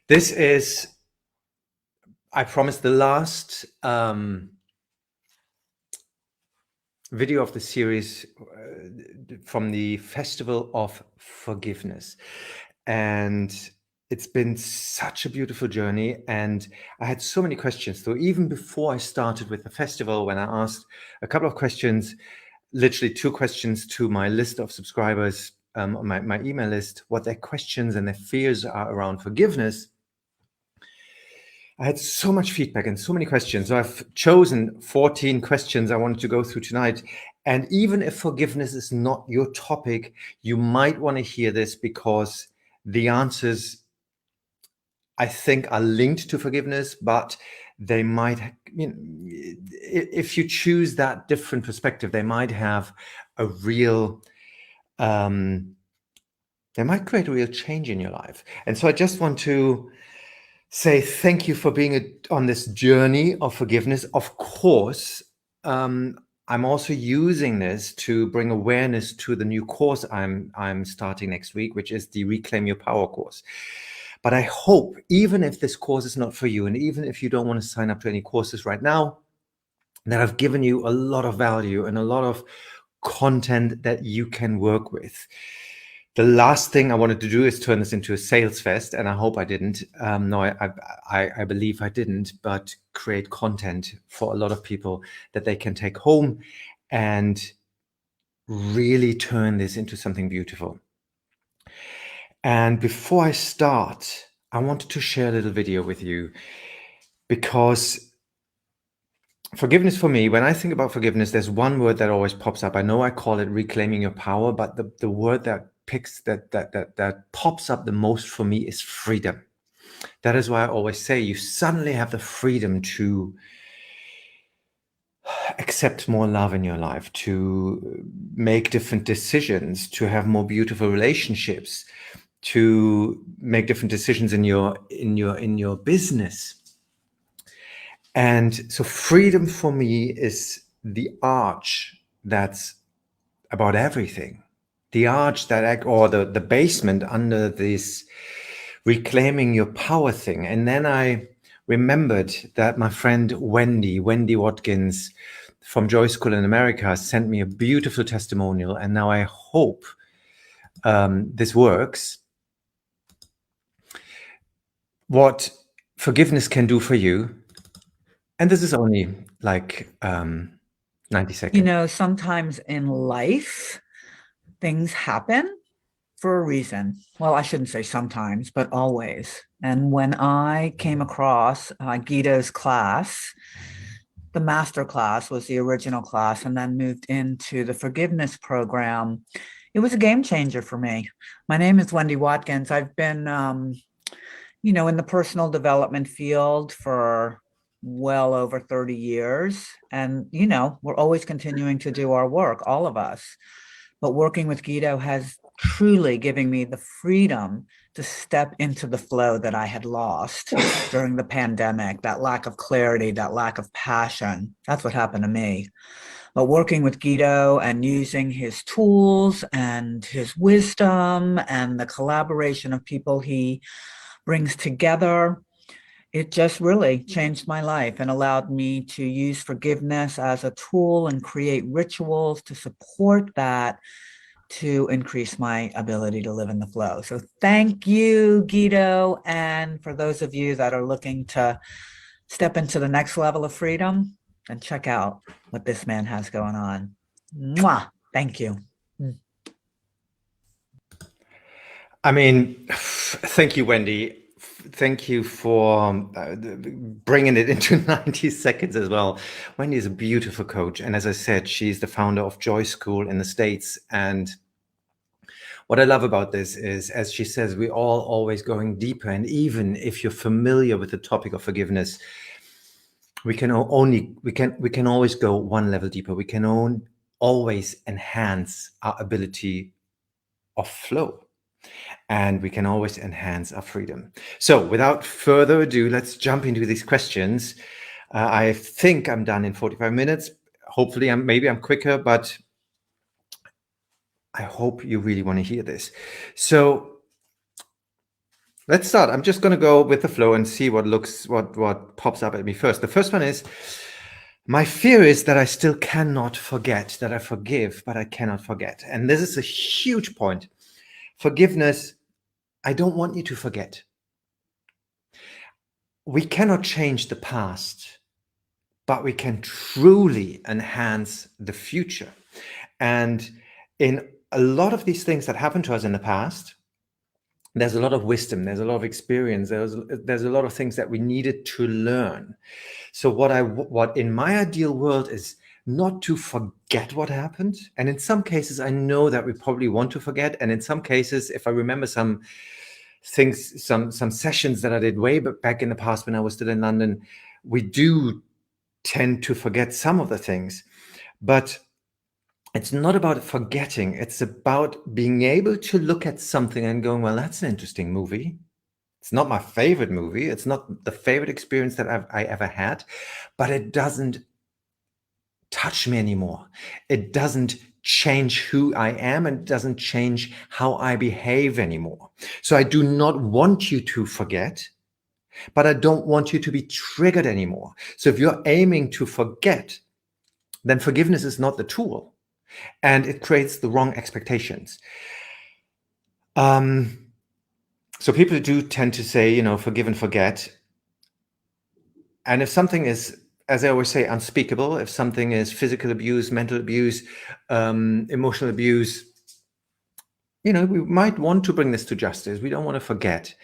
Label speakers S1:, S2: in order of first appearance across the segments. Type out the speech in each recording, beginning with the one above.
S1: This is, I promise, the last video of the series from the Festival of Forgiveness. And it's been such a beautiful journey. And I had so many questions. So even before I started with the festival, when I asked a couple of questions, literally 2 questions to my list of subscribers, on my email list, what their questions and their fears are around forgiveness, I had so much feedback and so many questions. So I've chosen 14 questions I wanted to go through tonight. And even if forgiveness is not your topic, you might want to hear this because the answers, I think, are linked to forgiveness, but they might, if you choose that different perspective, they might have a real, they might create a real change in your life. And so I just want to say thank you for being on this journey of forgiveness. Of course, I'm also using this to bring awareness to the new course I'm starting next week, which is the Reclaim Your Power course. But I hope, even if this course is not for you, and even if you don't want to sign up to any courses right now, that I've given you a lot of value and a lot of content that you can work with. The last thing I wanted to do is turn this into a sales fest, and I hope I didn't. No, I believe I didn't, but create content for a lot of people that they can take home and really turn this into something beautiful. And before I start, I wanted to share a little video with you, because forgiveness for me, when I think about forgiveness, there's one word that always pops up. I know I call it reclaiming your power, but the word that pops up the most for me is freedom. That is why I always say you suddenly have the freedom to accept more love in your life, to make different decisions, to have more beautiful relationships, to make different decisions in your business. And so freedom for me is the arch that's about everything. The arch that, or the basement under this reclaiming your power thing. And then I remembered that my friend Wendy Watkins from Joy School in America sent me a beautiful testimonial. And now I hope this works. What forgiveness can do for you. And this is only like 90 seconds.
S2: You know, sometimes in life, things happen for a reason. Well, I shouldn't say sometimes, but always. And when I came across Guido's class, the master class was the original class, and then moved into the forgiveness program, it was a game changer for me. My name is Wendy Watkins. I've been, in the personal development field for well over 30 years. And, we're always continuing to do our work, all of us. But working with Guido has truly given me the freedom to step into the flow that I had lost during the pandemic, that lack of clarity, that lack of passion. That's what happened to me. But working with Guido and using his tools and his wisdom and the collaboration of people he brings together, it just really changed my life and allowed me to use forgiveness as a tool and create rituals to support that, to increase my ability to live in the flow. So thank you, Guido. And for those of you that are looking to step into the next level of freedom, then check out what this man has going on. Mwah! Thank you.
S1: I mean, thank you, Wendy. Thank you for bringing it into 90 seconds as well. Wendy is a beautiful coach. And as I said, she's the founder of Joy School in the States. And what I love about this is, as she says, we're all always going deeper. And even if you're familiar with the topic of forgiveness, we can always go one level deeper. We can always enhance our ability of flow. And we can always enhance our freedom. So without further ado, let's jump into these questions. I think I'm done in 45 minutes. Hopefully, maybe I'm quicker, but I hope you really want to hear this. So Let's start. I'm just going to go with the flow and see what pops up at me first. The first one is, my fear is that I still cannot forget, that I forgive, but I cannot forget. And this is a huge point. Forgiveness, I don't want you to forget. We cannot change the past, but we can truly enhance the future. And in a lot of these things that happened to us in the past, there's a lot of wisdom, there's a lot of experience, there's a lot of things that we needed to learn. So what in my ideal world is not to forget what happened. And in some cases, I know that we probably want to forget. And in some cases, if I remember some things, some sessions that I did way back in the past when I was still in London, we do tend to forget some of the things. But it's not about forgetting. It's about being able to look at something and going, well, that's an interesting movie. It's not my favorite movie. It's not the favorite experience that I ever had, but it doesn't touch me anymore. It doesn't change who I am, and it doesn't change how I behave anymore. So I do not want you to forget, but I don't want you to be triggered anymore. So if you're aiming to forget, then forgiveness is not the tool, and it creates the wrong expectations. So people do tend to say, forgive and forget. And if something is, as I always say, unspeakable, if something is physical abuse, mental abuse, emotional abuse, we might want to bring this to justice. We don't want to forget,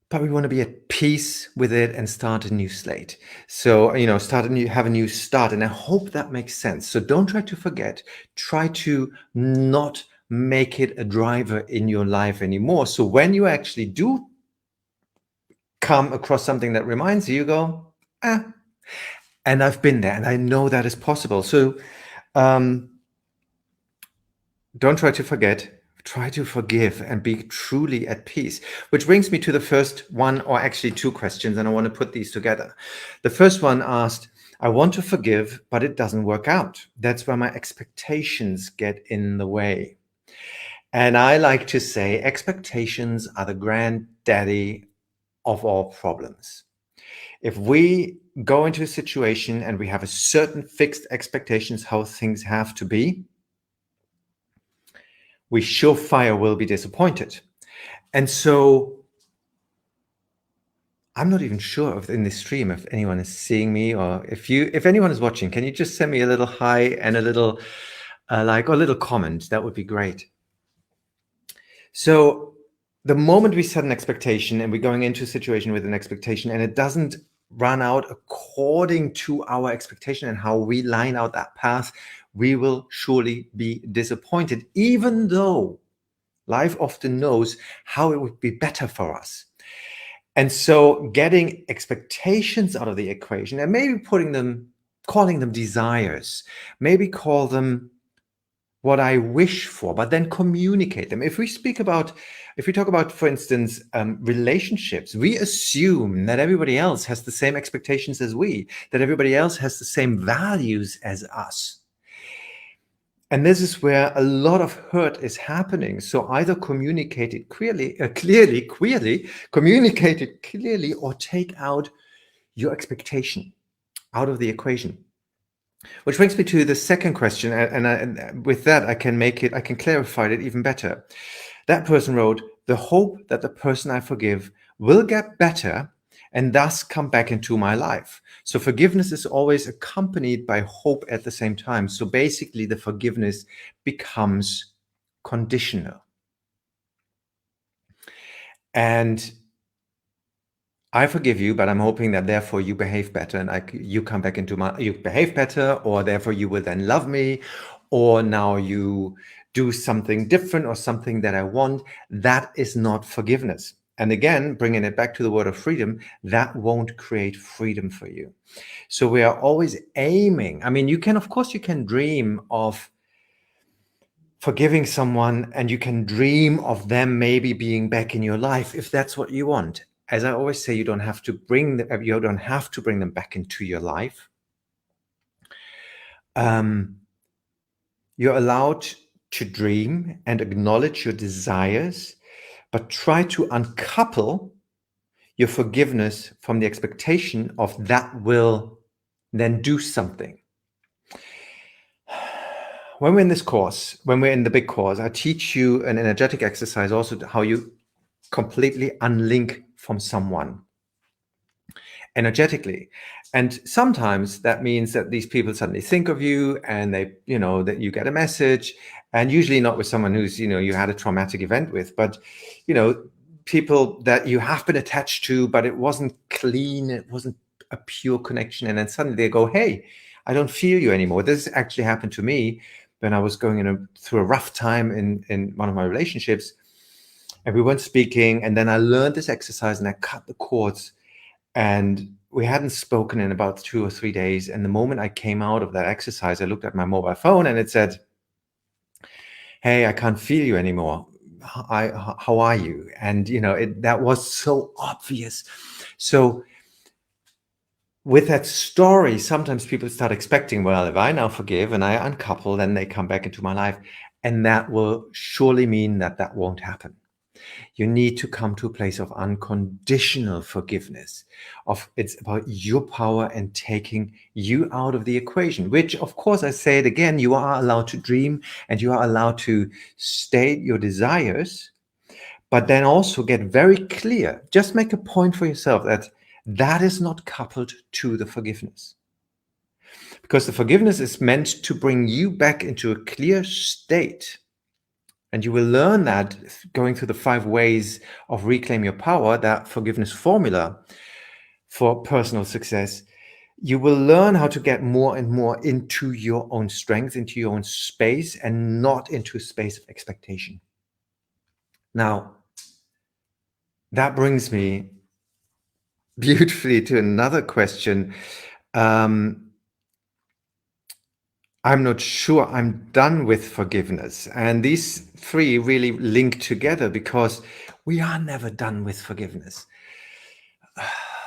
S1: but we want to be at peace with it and start a new slate. So, have a new start. And I hope that makes sense. So don't try to forget. Try to not make it a driver in your life anymore. So when you actually do come across something that reminds you, go, and I've been there and I know that is possible. So don't try to forget. Try to forgive and be truly at peace. Which brings me to the first one, or actually two questions, and I want to put these together. The first one asked, I want to forgive, but it doesn't work out. That's where my expectations get in the way. And I like to say expectations are the granddaddy of all problems. If we go into a situation and we have a certain fixed expectations how things have to be, we surefire will be disappointed. And so I'm not even sure if in this stream, if anyone is seeing me, or if anyone is watching, can you just send me a little hi and a little like, or a little comment? That would be great. So the moment we set an expectation and we're going into a situation with an expectation and it doesn't run out according to our expectation and how we line out that path, we will surely be disappointed, even though life often knows how it would be better for us. And so getting expectations out of the equation and maybe calling them desires, maybe call them what I wish for, but then communicate them. If we talk about, for instance, relationships, we assume that everybody else has the same expectations as we, that everybody else has the same values as us. And this is where a lot of hurt is happening. So either communicate it clearly, communicate it clearly, or take out your expectation out of the equation. Which brings me to the second question, and with that I can clarify it even better. That person wrote, the hope that the person I forgive will get better and thus come back into my life. So forgiveness is always accompanied by hope at the same time. So basically the forgiveness becomes conditional. And I forgive you, but I'm hoping that therefore you behave better and you come back you behave better, or therefore you will then love me, or now you do something different or something that I want. That is not forgiveness. And again, bringing it back to the word of freedom, that won't create freedom for you. So we are always aiming. I mean, you can dream of forgiving someone, and you can dream of them maybe being back in your life if that's what you want. As I always say, you don't have to bring them back into your life. You're allowed to dream and acknowledge your desires, but try to uncouple your forgiveness from the expectation of that will then do something. When we're in this course, when we're in the big course, I teach you an energetic exercise also, how you completely unlink from someone energetically. And sometimes that means that these people suddenly think of you, and they, that you get a message, and usually not with someone who's, you had a traumatic event with, but, people that you have been attached to, but it wasn't clean, it wasn't a pure connection. And then suddenly they go, hey, I don't feel you anymore. This actually happened to me when I was going through a rough time in one of my relationships, and we weren't speaking. And then I learned this exercise and I cut the cords, and we hadn't spoken in about 2 or 3 days. And the moment I came out of that exercise, I looked at my mobile phone and it said, hey, I can't feel you anymore. How are you? And, that was so obvious. So with that story, sometimes people start expecting, well, if I now forgive and I uncouple, then they come back into my life. And that will surely mean that won't happen. You need to come to a place of unconditional forgiveness. It's about your power and taking you out of the equation, which, of course, I say it again, you are allowed to dream and you are allowed to state your desires, but then also get very clear. Just make a point for yourself that is not coupled to the forgiveness. Because the forgiveness is meant to bring you back into a clear state. And you will learn that going through the 5 ways of Reclaim Your Power, that forgiveness formula for personal success. You will learn how to get more and more into your own strength, into your own space, and not into a space of expectation. Now, that brings me beautifully to another question. I'm not sure I'm done with forgiveness. And these 3 really link together because we are never done with forgiveness.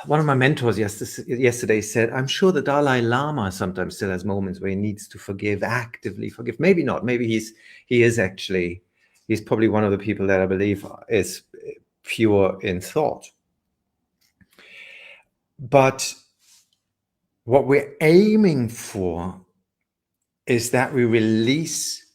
S1: One of my mentors yesterday said, I'm sure the Dalai Lama sometimes still has moments where he needs to forgive, actively forgive. Maybe not. Maybe he's probably one of the people that I believe is pure in thought. But what we're aiming for is that we release,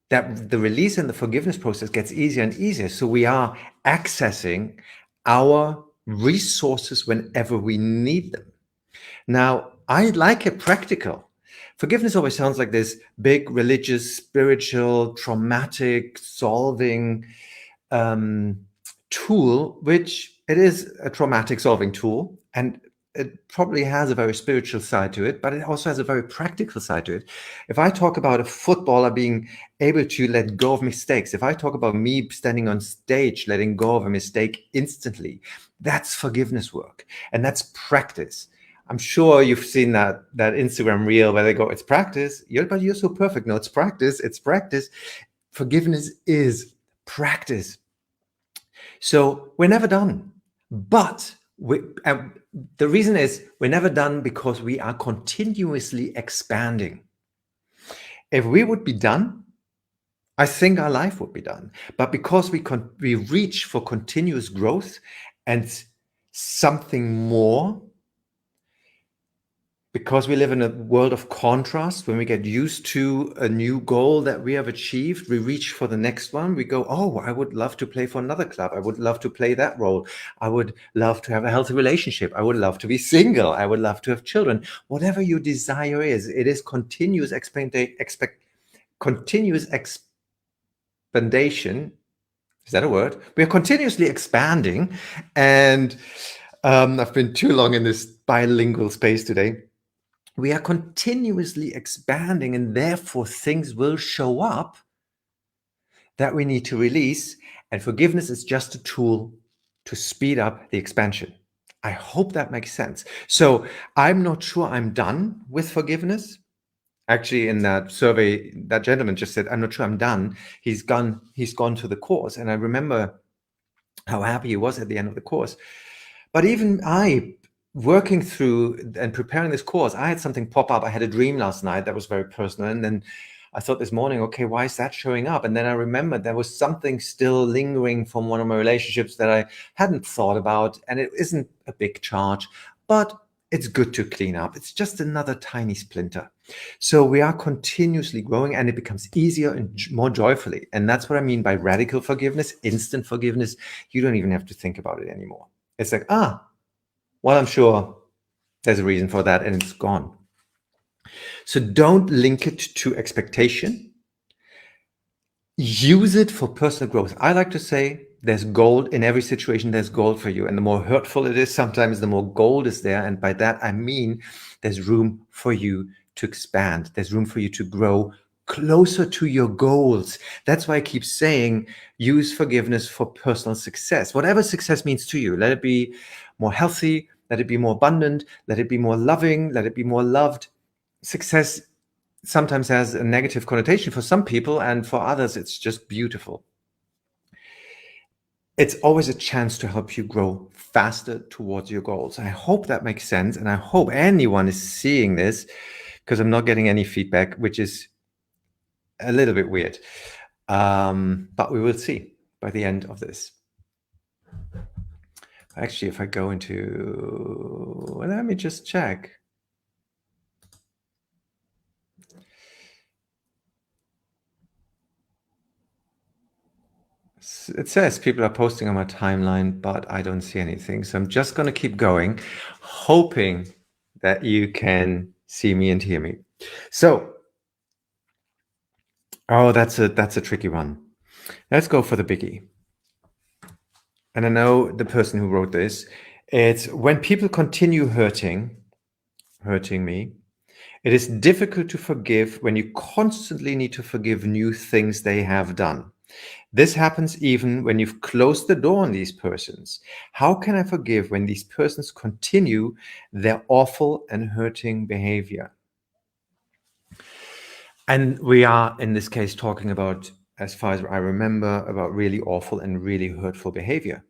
S1: that the release and the forgiveness process gets easier and easier. So we are accessing our resources whenever we need them. Now, I like it practical. Forgiveness always sounds like this big religious, spiritual, traumatic solving tool, which it is a traumatic solving tool. And it probably has a very spiritual side to it, but it also has a very practical side to it. If I talk about a footballer being able to let go of mistakes, if I talk about me standing on stage, letting go of a mistake instantly, that's forgiveness work. And that's practice. I'm sure you've seen that Instagram reel where they go, it's practice. But you're so perfect. No, it's practice. It's practice. Forgiveness is practice. So we're never done. But the reason is we're never done because we are continuously expanding. If we would be done, I think our life would be done. But because we reach for continuous growth and something more, because we live in a world of contrast, when we get used to a new goal that we have achieved, we reach for the next one. We go, oh, I would love to play for another club. I would love to play that role. I would love to have a healthy relationship. I would love to be single. I would love to have children. Whatever your desire is, it is continuous continuous expandation. Is that a word? We are continuously expanding. And I've been too long in this bilingual space today. We are continuously expanding, and therefore things will show up that we need to release. And forgiveness is just a tool to speed up the expansion. I hope that makes sense. So I'm not sure I'm done with forgiveness. Actually, in that survey, that gentleman just said, I'm not sure I'm done. He's gone to the course. And I remember how happy he was at the end of the course. But even working through and preparing this course, I had something pop up. I had a dream last night that was very personal. And then I thought this morning, okay, why is that showing up? And then I remembered there was something still lingering from one of my relationships that I hadn't thought about. And it isn't a big charge, but it's good to clean up. It's just another tiny splinter. So we are continuously growing, and it becomes easier and more joyfully. And that's what I mean by radical forgiveness, instant forgiveness. You don't even have to think about it anymore. It's like, well, I'm sure there's a reason for that, and it's gone. So don't link it to expectation. Use it for personal growth. I like to say there's gold in every situation. There's gold for you. And the more hurtful it is, sometimes the more gold is there. And by that, I mean there's room for you to expand. There's room for you to grow closer to your goals. That's why I keep saying use forgiveness for personal success. Whatever success means to you, let it be more healthy, let it be more abundant, let it be more loving, let it be more loved. Success sometimes has a negative connotation for some people, and for others, it's just beautiful. It's always a chance to help you grow faster towards your goals. I hope that makes sense, and I hope anyone is seeing this, because I'm not getting any feedback, which is a little bit weird. But we will see by the end of this. Actually, if I go into, well, let me just check. It says people are posting on my timeline, but I don't see anything. So I'm just going to keep going, hoping that you can see me and hear me. So, that's a tricky one. Let's go for the biggie. And I know the person who wrote this. It's when people continue hurting me, it is difficult to forgive when you constantly need to forgive new things they have done. This happens even when you've closed the door on these persons. How can I forgive when these persons continue their awful and hurting behavior? And we are, in this case, talking about, as far as I remember, about really awful and really hurtful behavior.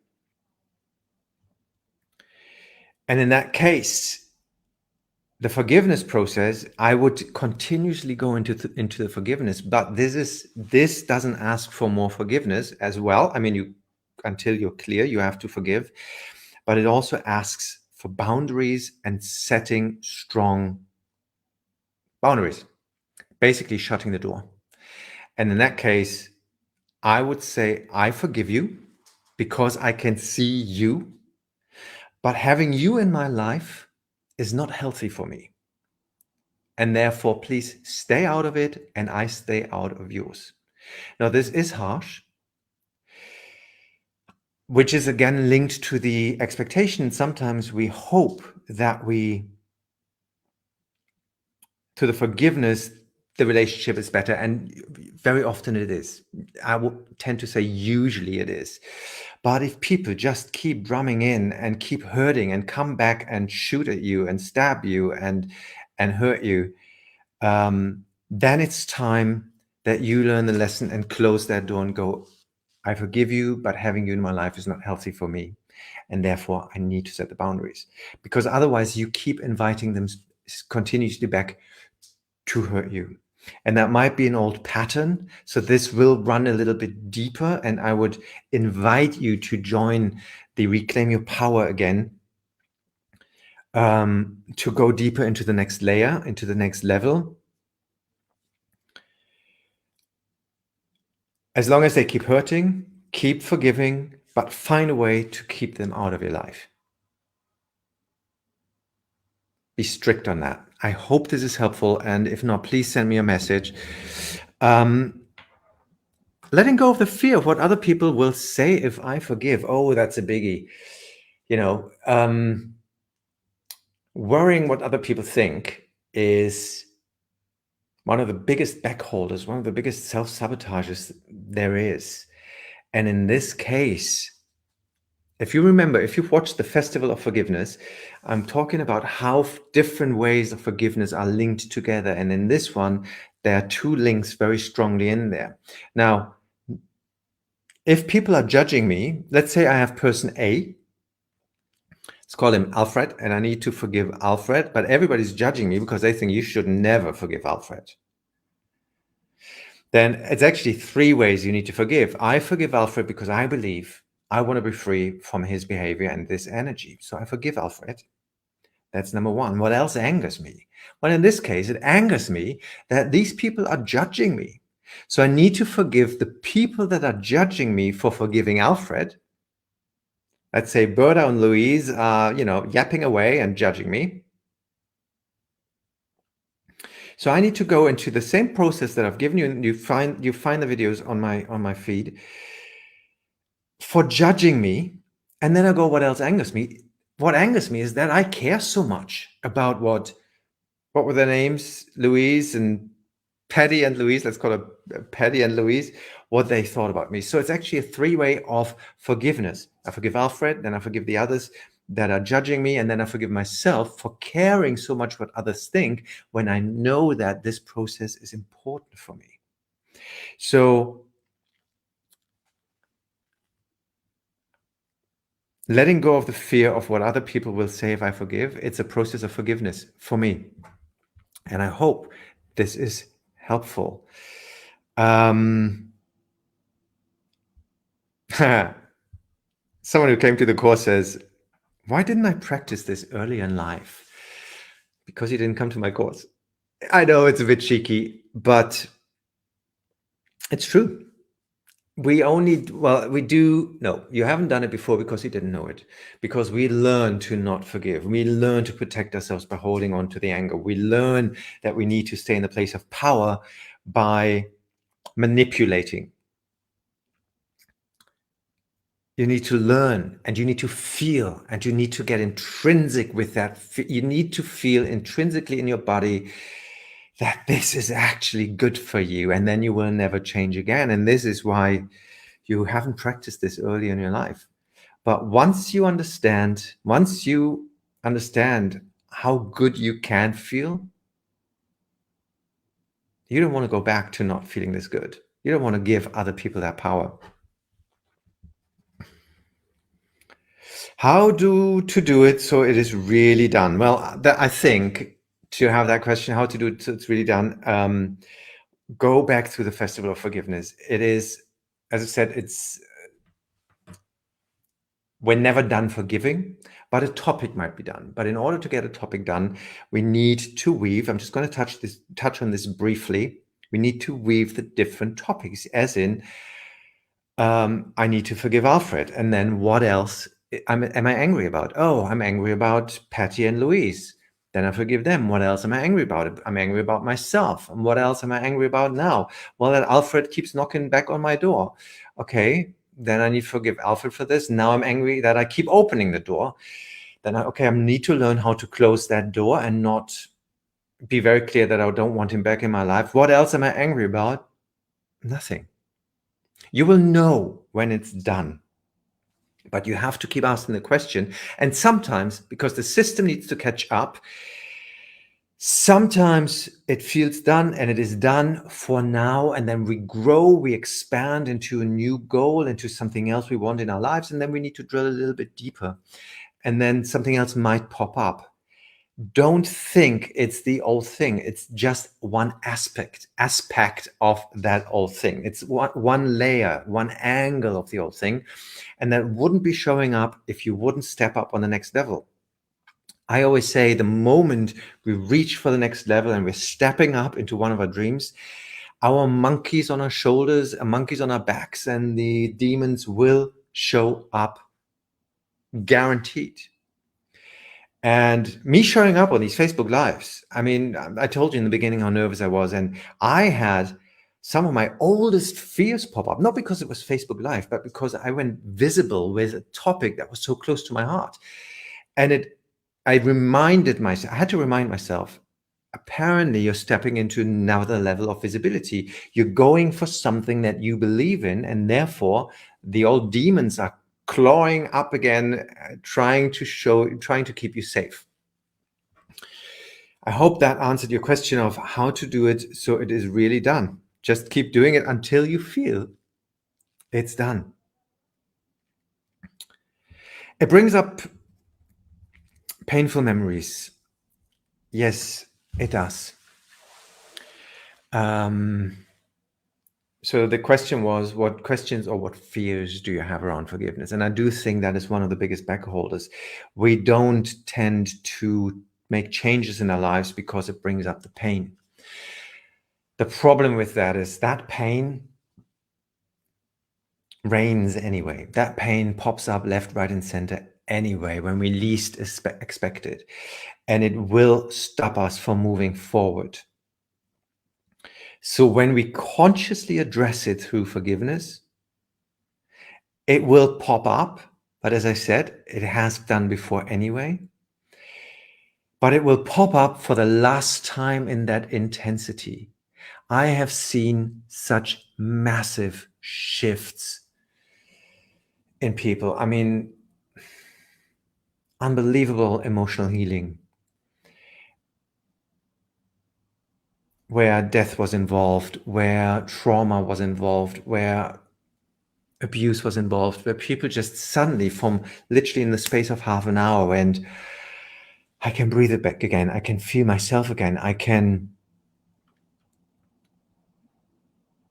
S1: And in that case, the forgiveness process, I would continuously go into the forgiveness, but this doesn't ask for more forgiveness as well. I mean, until you're clear, you have to forgive, but it also asks for boundaries and setting strong boundaries, basically shutting the door. And in that case, I would say, I forgive you because I can see you, but having you in my life is not healthy for me. And therefore, please stay out of it, and I stay out of yours. Now, this is harsh, which is again linked to the expectation. Sometimes we hope that to the forgiveness, the relationship is better. And very often it is. I would tend to say usually it is. But if people just keep drumming in and keep hurting and come back and shoot at you and stab you and hurt you, then it's time that you learn the lesson and close that door and go, I forgive you, but having you in my life is not healthy for me. And therefore, I need to set the boundaries. Because otherwise, you keep inviting them continuously back to hurt you. And that might be an old pattern. So this will run a little bit deeper. And I would invite you to join the Reclaim Your Power again, to go deeper into the next layer, into the next level. As long as they keep hurting, keep forgiving, but find a way to keep them out of your life. Be strict on that. I hope this is helpful. And if not, please send me a message. Letting go of the fear of what other people will say if I forgive. Oh, that's a biggie. Worrying what other people think is one of the biggest backholders, one of the biggest self-sabotages there is. And in this case, if you remember, if you've watched the Festival of Forgiveness, I'm talking about how different ways of forgiveness are linked together. And in this one, there are two links very strongly in there. Now, if people are judging me, let's say I have person A, let's call him Alfred, and I need to forgive Alfred, but everybody's judging me because they think you should never forgive Alfred. then it's actually 3 ways you need to forgive. I forgive Alfred because I believe I want to be free from his behavior and this energy. So I forgive Alfred. That's number 1. What else angers me? Well, in this case, it angers me that these people are judging me. So I need to forgive the people that are judging me for forgiving Alfred. Let's say Berta and Louise are, yapping away and judging me. So I need to go into the same process that I've given you, and you find the videos on my feed for judging me. And then I go, what else angers me? What angers me is that I care so much about what were their names? Louise and Patty and Louise. Let's call it Patty and Louise, what they thought about me. So it's actually a 3-way of forgiveness. I forgive Alfred, then I forgive the others that are judging me, and then I forgive myself for caring so much what others think when I know that this process is important for me. So letting go of the fear of what other people will say if I forgive, it's a process of forgiveness for me. And I hope this is helpful. Someone who came to the course says, why didn't I practice this early in life? Because you didn't come to my course. I know it's a bit cheeky, but it's true. We do. No, you haven't done it before because you didn't know it. Because we learn to not forgive. We learn to protect ourselves by holding on to the anger. We learn that we need to stay in the place of power by manipulating. You need to learn, and you need to feel, and you need to get intrinsic with that. You need to feel intrinsically in your body that this is actually good for you, and then you will never change again. And this is why you haven't practiced this early in your life. But once you understand how good you can feel, you don't want to go back to not feeling this good. You don't want to give other people that power. How to do it so it is really done? Well, I think to have that question, how to do it so it's really done, go back to the Festival of Forgiveness. It is, as I said, we're never done forgiving, but a topic might be done. But in order to get a topic done, we need to weave. I'm just going to touch on this briefly. We need to weave the different topics, as in, I need to forgive Alfred. And then what else am I angry about? Oh, I'm angry about Patty and Louise. Then I forgive them. What else am I angry about? I'm angry about myself. And what else am I angry about now? Well, that Alfred keeps knocking back on my door. Okay, then I need to forgive Alfred for this. Now I'm angry that I keep opening the door. Then I need to learn how to close that door and not be very clear that I don't want him back in my life. What else am I angry about? Nothing. You will know when it's done. But you have to keep asking the question. And sometimes, because the system needs to catch up, sometimes it feels done and it is done for now. And then we grow, we expand into a new goal, into something else we want in our lives. And then we need to drill a little bit deeper. And then something else might pop up. Don't think it's the old thing. It's just one aspect of that old thing. It's one layer, one angle of the old thing. And that wouldn't be showing up if you wouldn't step up on the next level. I always say the moment we reach for the next level and we're stepping up into one of our dreams, our monkeys on our shoulders, our monkeys on our backs, and the demons will show up, guaranteed. And me showing up on these Facebook Lives, I mean, I told you in the beginning how nervous I was, and I had some of my oldest fears pop up, not because it was Facebook Live, but because I went visible with a topic that was so close to my heart. And I had to remind myself, apparently you're stepping into another level of visibility. You're going for something that you believe in, and therefore the old demons are clawing up again, trying to keep you safe. I hope that answered your question of how to do it so it is really done. Just keep doing it until you feel it's done. It brings up painful memories. Yes, it does. So the question was, what questions or what fears do you have around forgiveness? And I do think that is one of the biggest backholders. We don't tend to make changes in our lives because it brings up the pain. The problem with that is that pain reigns anyway. That pain pops up left, right, and center anyway when we least expect it. And it will stop us from moving forward. So when we consciously address it through forgiveness, it will pop up. But as I said, it has done before anyway. But it will pop up for the last time in that intensity. I have seen such massive shifts in people. I mean, unbelievable emotional healing where death was involved, where trauma was involved, where abuse was involved, where people just suddenly, from literally in the space of half an hour, went, I can breathe it back again. I can feel myself again. I can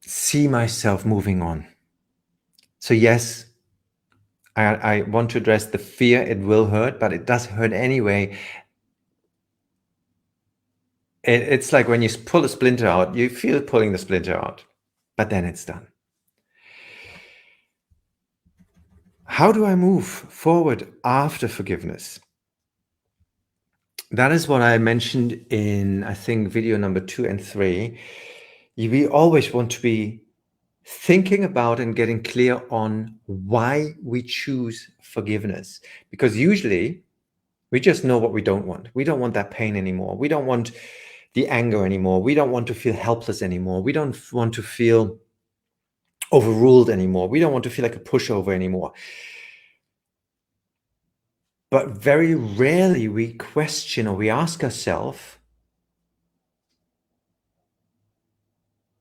S1: see myself moving on. So yes, I want to address the fear. It will hurt, but it does hurt anyway. It's like when you pull a splinter out, you feel pulling the splinter out, but then it's done. How do I move forward after forgiveness? That is what I mentioned in, I think, video number 2 and 3. We always want to be thinking about and getting clear on why we choose forgiveness. Because usually we just know what we don't want. We don't want that pain anymore. We don't want the anger anymore. We don't want to feel helpless anymore. We don't want to feel overruled anymore. We don't want to feel like a pushover anymore. But very rarely we question or we ask ourselves,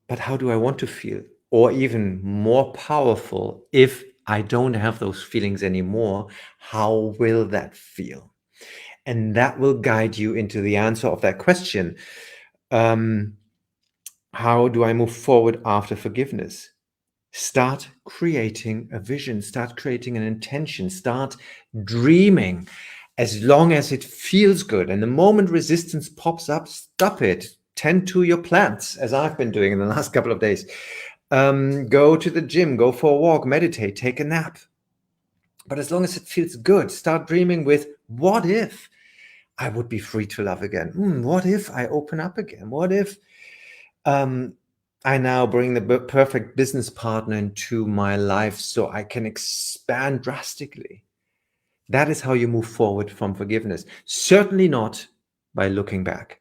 S1: but how do I want to feel? Or even more powerful, if I don't have those feelings anymore, how will that feel? And that will guide you into the answer of that question. How do I move forward after forgiveness? Start creating a vision, start creating an intention, start dreaming as long as it feels good. And the moment resistance pops up, stop it. Tend to your plants, as I've been doing in the last couple of days. Go to the gym, go for a walk, meditate, take a nap. But as long as it feels good, start dreaming with, what if I would be free to love again? What if I open up again? What if I now bring the perfect business partner into my life so I can expand drastically? That is how you move forward from forgiveness. Certainly not by looking back.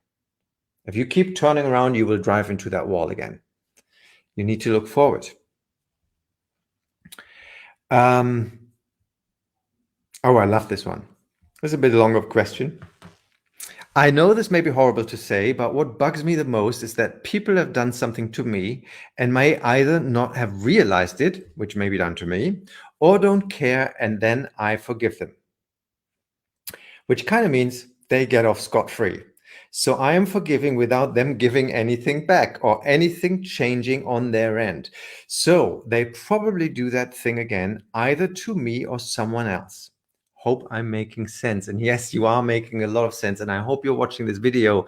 S1: If you keep turning around, you will drive into that wall again. You need to look forward. Oh, I love this one. It's a bit longer question. I know this may be horrible to say, but what bugs me the most is that people have done something to me and may either not have realized it, which may be down to me, or don't care, and then I forgive them. Which kind of means they get off scot-free. So I am forgiving without them giving anything back or anything changing on their end. So they probably do that thing again, either to me or someone else. Hope I'm making sense. And yes, you are making a lot of sense. And I hope you're watching this video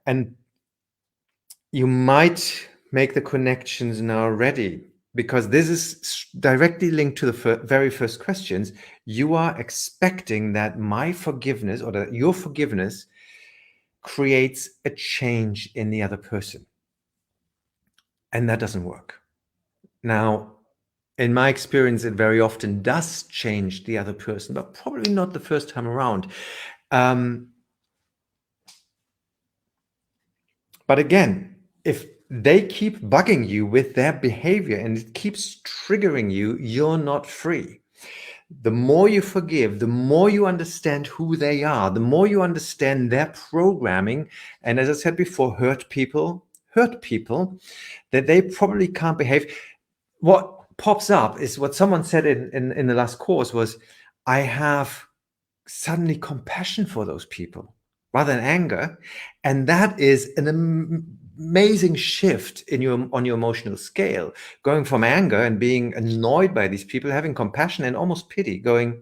S1: and you might make the connections now already, because this is directly linked to the very first questions. You are expecting that my forgiveness or that your forgiveness creates a change in the other person. And that doesn't work. Now, in my experience, it very often does change the other person, but probably not the first time around. But again, if they keep bugging you with their behavior and it keeps triggering you, you're not free. The more you forgive, the more you understand who they are, the more you understand their programming. And as I said before, hurt people, that they probably can't behave. What pops up is what someone said in the last course was, I have suddenly compassion for those people rather than anger. And that is amazing shift in on your emotional scale, going from anger and being annoyed by these people, having compassion and almost pity, going,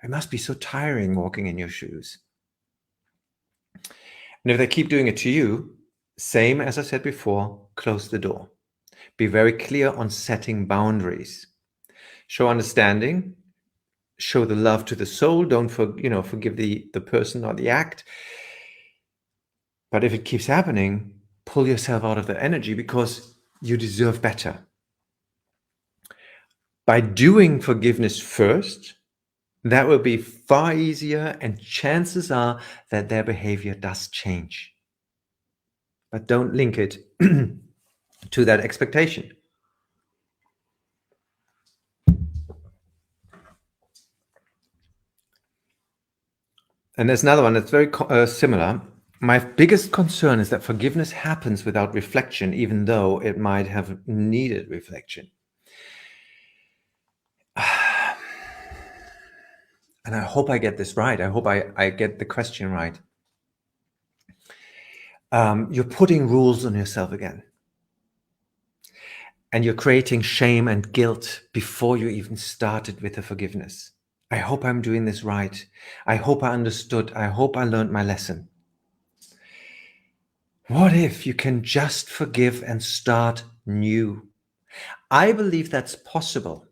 S1: it must be so tiring walking in your shoes. And if they keep doing it to you, same as I said before, close the door. Be very clear on setting boundaries. Show understanding, show the love to the soul. Don't forgive the person or the act. But if it keeps happening, pull yourself out of the energy, because you deserve better. By doing forgiveness first, that will be far easier, and chances are that their behavior does change. But don't link it to that expectation. And there's another one that's very similar. My biggest concern is that forgiveness happens without reflection, even though it might have needed reflection. And I hope I get this right. I hope I get the question right. You're putting rules on yourself again. And you're creating shame and guilt before you even started with the forgiveness. I hope I'm doing this right. I hope I understood. I hope I learned my lesson. What if you can just forgive and start new? I believe that's possible.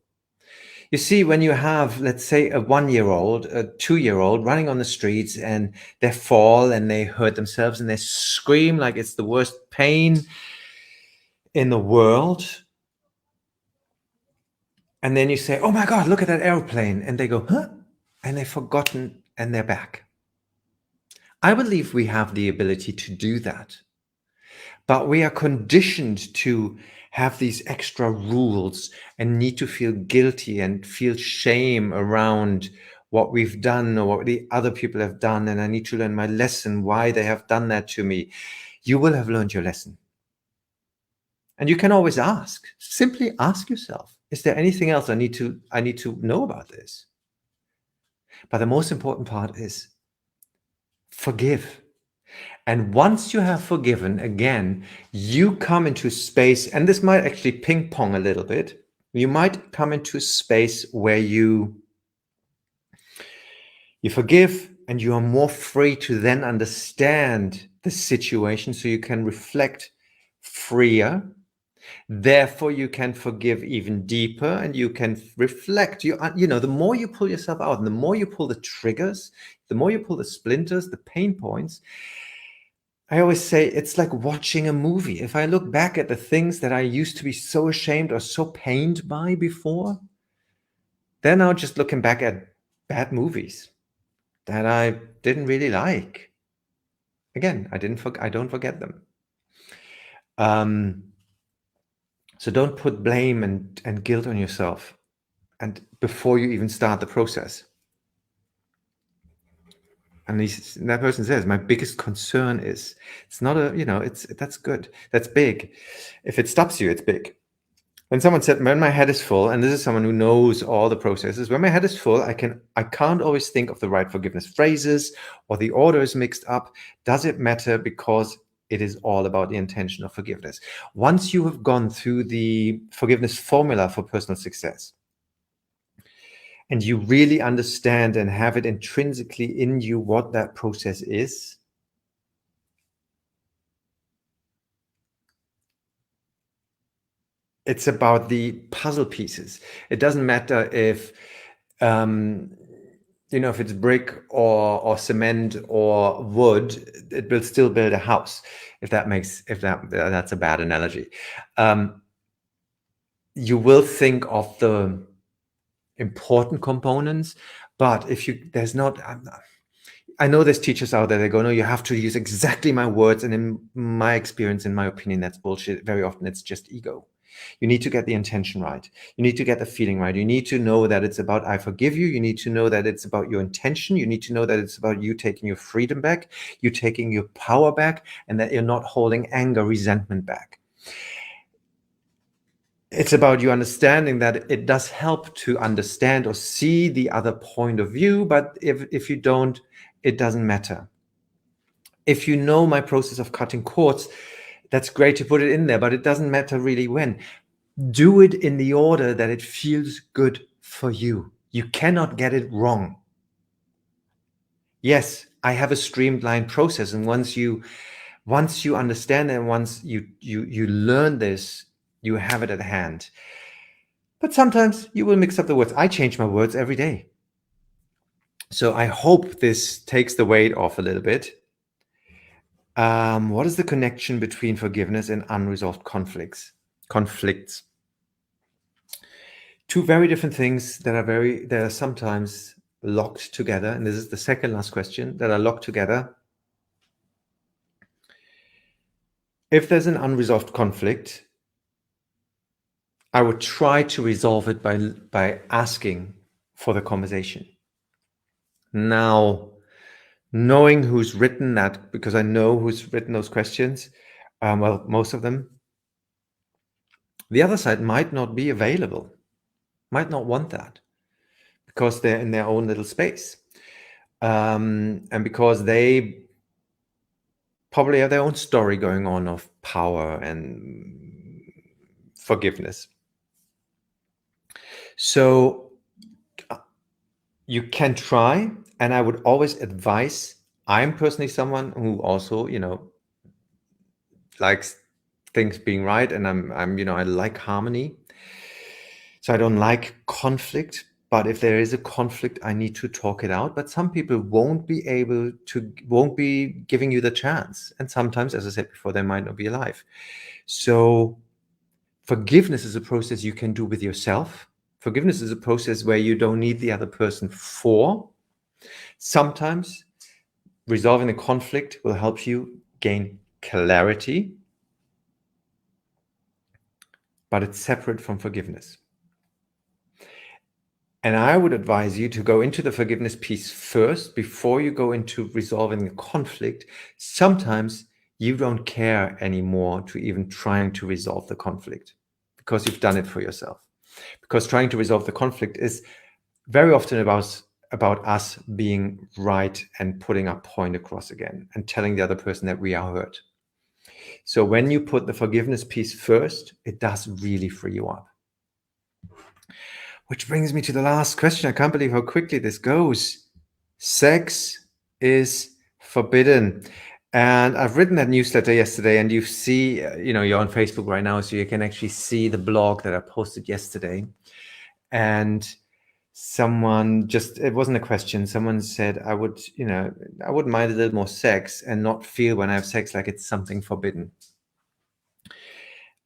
S1: You see, when you have, let's say, a 1-year-old, a 2-year-old running on the streets, and they fall and they hurt themselves and they scream like it's the worst pain in the world. And then you say, oh my God, look at that airplane. And they go, huh? And they've forgotten and they're back. I believe we have the ability to do that. But we are conditioned to have these extra rules and need to feel guilty and feel shame around what we've done or what the other people have done. And I need to learn my lesson, why they have done that to me. You will have learned your lesson. And you can always ask, simply ask yourself, is there anything else I need to know about this? But the most important part is forgive. And once you have forgiven, again, you come into space, and this might actually ping pong a little bit. You might come into a space where you forgive, and you are more free to then understand the situation, so you can reflect freer. Therefore, you can forgive even deeper, and you can reflect. The more you pull yourself out, and the more you pull the triggers, the more you pull the splinters, the pain points. I always say it's like watching a movie. If I look back at the things that I used to be so ashamed or so pained by before, they're now just looking back at bad movies that I didn't really like. Again, I don't forget them. So don't put blame and guilt on yourself, and before you even start the process. And that person says, my biggest concern is, it's not that's good. That's big. If it stops you, it's big. When someone said, when my head is full, and this is someone who knows all the processes, when my head is full, I can't always think of the right forgiveness phrases, or the order is mixed up. Does it matter? Because it is all about the intention of forgiveness. Once you have gone through the forgiveness formula for personal success, and you really understand and have it intrinsically in you what that process is, it's about the puzzle pieces. It doesn't matter if if it's brick or cement or wood, it will still build a house. If that's a bad analogy. You will think of the important components, but I know there's teachers out there that go, no, you have to use exactly my words. And in my experience, in my opinion, that's bullshit. Very often it's just ego. You need to get the intention right. You need to get the feeling right. You need to know that it's about, I forgive you. You need to know that it's about your intention. You need to know that it's about you taking your freedom back, you taking your power back, and that you're not holding anger, resentment back. It's about you understanding that it does help to understand or see the other point of view, but if you don't, it doesn't matter. If you know my process of cutting cords, that's great to put it in there, but it doesn't matter really when. Do it in the order that it feels good for you. You cannot get it wrong. Yes, I have a streamlined process, and once you understand and once you learn this, you have it at hand. But sometimes you will mix up the words. I change my words every day. So I hope this takes the weight off a little bit. What is the connection between forgiveness and unresolved conflicts? Two very different things that are sometimes locked together. And this is the second last question, that are locked together. If there's an unresolved conflict, I would try to resolve it by asking for the conversation. Now, knowing who's written that, because I know who's written those questions, well, most of them, the other side might not be available, might not want that, because they're in their own little space. And because they probably have their own story going on of power and forgiveness. So you can try, and I would always advise, I'm personally someone who also, likes things being right, and I'm I like harmony. So I don't like conflict, but if there is a conflict, I need to talk it out. But some people won't be giving you the chance. And sometimes, as I said before, they might not be alive. So forgiveness is a process you can do with yourself. Forgiveness is a process where you don't need the other person for. Sometimes resolving a conflict will help you gain clarity, but it's separate from forgiveness. And I would advise you to go into the forgiveness piece first before you go into resolving the conflict. Sometimes you don't care anymore to even trying to resolve the conflict because you've done it for yourself. Because trying to resolve the conflict is very often about us being right and putting our point across again and telling the other person that we are hurt. So when you put the forgiveness piece first, it does really free you up. Which brings me to the last question. I can't believe how quickly this goes. Sex is forbidden. And I've written that newsletter yesterday, and you see, you're on Facebook right now, so you can actually see the blog that I posted yesterday. And it wasn't a question. Someone said, I wouldn't mind a little more sex and not feel when I have sex like it's something forbidden.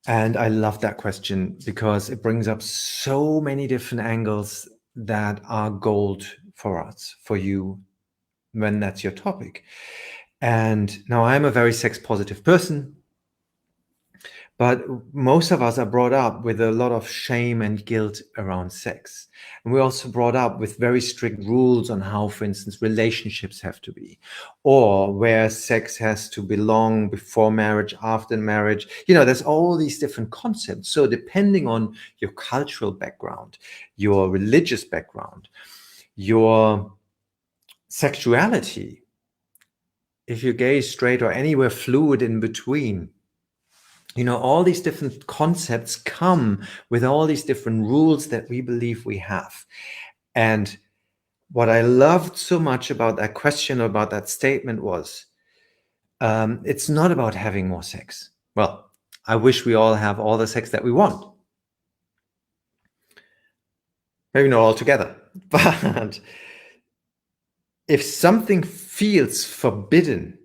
S1: And I love that question because it brings up so many different angles that are gold for us, for you, when that's your topic. And now I'm a very sex positive person, but most of us are brought up with a lot of shame and guilt around sex. And we're also brought up with very strict rules on how, for instance, relationships have to be, or where sex has to belong before marriage, after marriage. There's all these different concepts. So depending on your cultural background, your religious background, your sexuality, if you're gay, straight, or anywhere fluid in between, all these different concepts come with all these different rules that we believe we have. And what I loved so much about that question, about that statement was, it's not about having more sex. Well, I wish we all have all the sex that we want. Maybe not all together, but if something feels forbidden,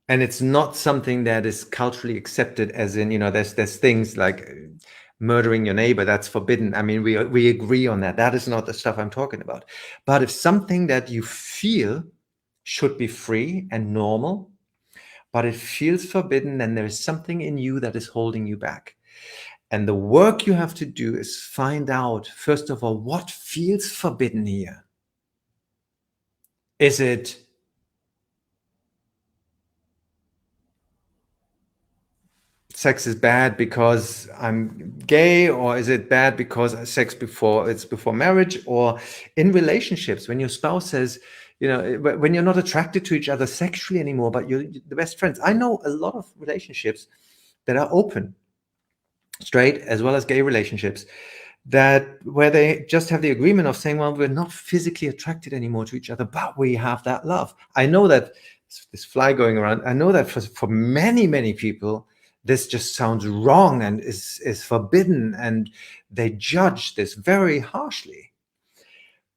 S1: and it's not something that is culturally accepted, as in, there's things like murdering your neighbor, that's forbidden. I mean, we agree on that. That is not the stuff I'm talking about. But if something that you feel should be free and normal, but it feels forbidden, then there is something in you that is holding you back. And the work you have to do is find out, first of all, what feels forbidden here. Is it sex is bad because I'm gay, or is it bad because sex before marriage, or in relationships when your spouse says, when you're not attracted to each other sexually anymore, but you're the best friends. I know a lot of relationships that are open, straight as well as gay relationships, that where they just have the agreement of saying, well, we're not physically attracted anymore to each other, but we have that love. I know that this fly going around, I know that for many, many people, this just sounds wrong and is forbidden, and they judge this very harshly.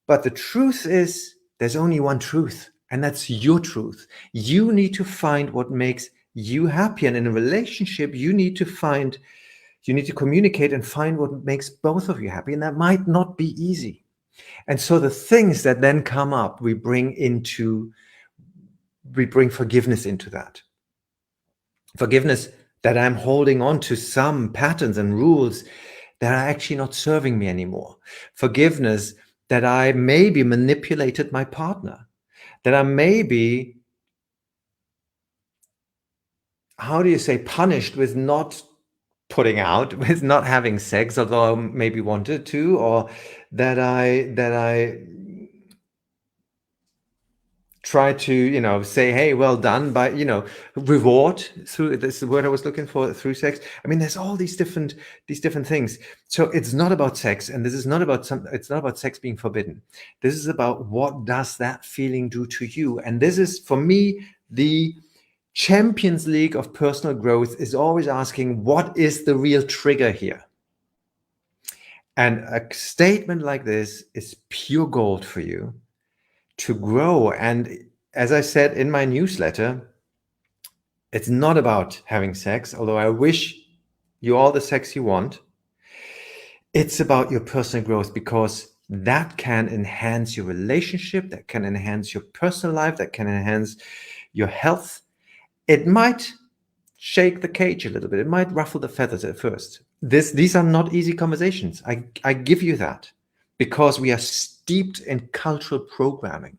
S1: But the truth is, there's only one truth, and that's your truth. You need to find what makes you happy. And in a relationship, you need to communicate and find what makes both of you happy. And that might not be easy. And so the things that then come up, we bring forgiveness into that. Forgiveness that I'm holding on to some patterns and rules that are actually not serving me anymore. Forgiveness that I maybe manipulated my partner, that I maybe, how do you say, punished with not putting out, with not having sex, although I maybe wanted to, or that I try to, say, hey, well done, by, reward through, this is the word I was looking for, through sex. I mean, there's all these different things. So it's not about sex, and this is not about it's not about sex being forbidden. This is about, what does that feeling do to you? And this is, for me, the Champions League of personal growth is always asking, what is the real trigger here? And a statement like this is pure gold for you to grow. And as I said in my newsletter, it's not about having sex, although I wish you all the sex you want. It's about your personal growth, because that can enhance your relationship, that can enhance your personal life, that can enhance your health. It might shake the cage a little bit. It might ruffle the feathers at first. These are not easy conversations. I give you that, because we are steeped in cultural programming.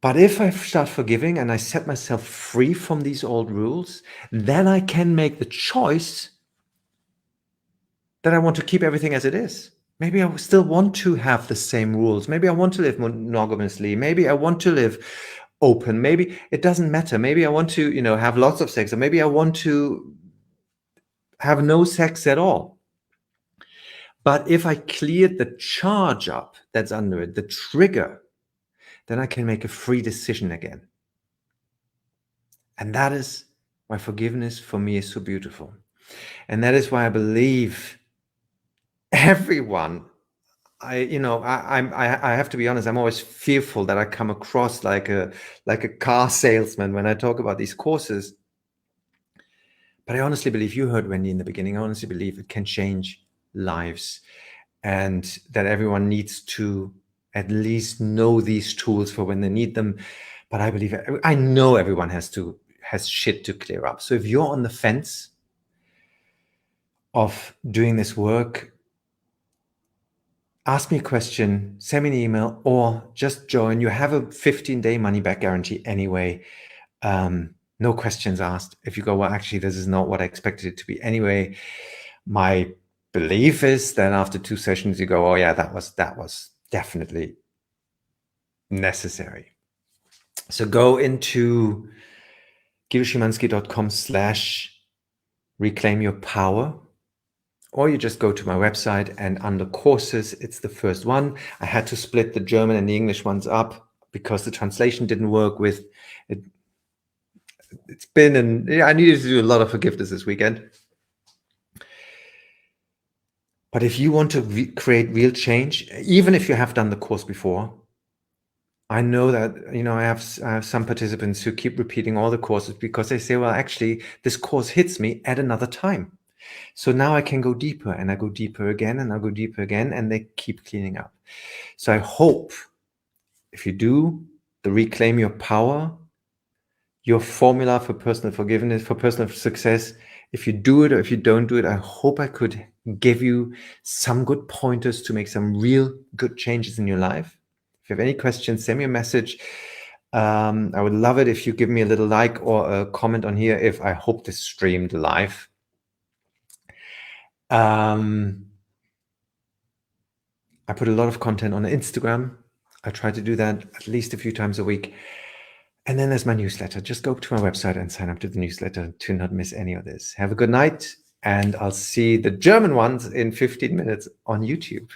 S1: But if I start forgiving and I set myself free from these old rules, then I can make the choice that I want to keep everything as it is. Maybe I still want to have the same rules. Maybe I want to live monogamously. Maybe I want to live open. Maybe it doesn't matter. Maybe I want to, have lots of sex, or maybe I want to have no sex at all. But if I cleared the charge up that's under it, the trigger, then I can make a free decision again. And that is why forgiveness for me is so beautiful. And that is why I believe everyone, I have to be honest, I'm always fearful that I come across like a car salesman when I talk about these courses. But I honestly believe, you heard Wendy in the beginning, I honestly believe it can change lives, and that everyone needs to at least know these tools for when they need them. But I know everyone has shit to clear up. So if you're on the fence of doing this work, ask me a question, send me an email, or just join. You have a 15-day money-back guarantee anyway. No questions asked. If you go, well, actually, this is not what I expected it to be anyway. My belief is that after 2 sessions, you go, oh yeah, that was definitely necessary. So go into guidoszymanski.com/reclaim your power, or you just go to my website, and under courses, it's the first one. I had to split the German and the English ones up because the translation didn't work with it. I needed to do a lot of forgiveness this weekend. But if you want to create real change, even if you have done the course before, I know that, I have some participants who keep repeating all the courses because they say, well, actually, this course hits me at another time. So now I can go deeper, and I go deeper again, and I go deeper again, and they keep cleaning up. So I hope if you do the Reclaim Your Power, your formula for personal forgiveness, for personal success, if you do it or if you don't do it, I hope I could give you some good pointers to make some real good changes in your life. If you have any questions, send me a message. I would love it if you give me a little like or a comment on here if I hope this streamed live. I put a lot of content on Instagram. I try to do that at least a few times a week. And then there's my newsletter. Just go to my website and sign up to the newsletter to not miss any of this. Have a good night, and I'll see the German ones in 15 minutes on YouTube.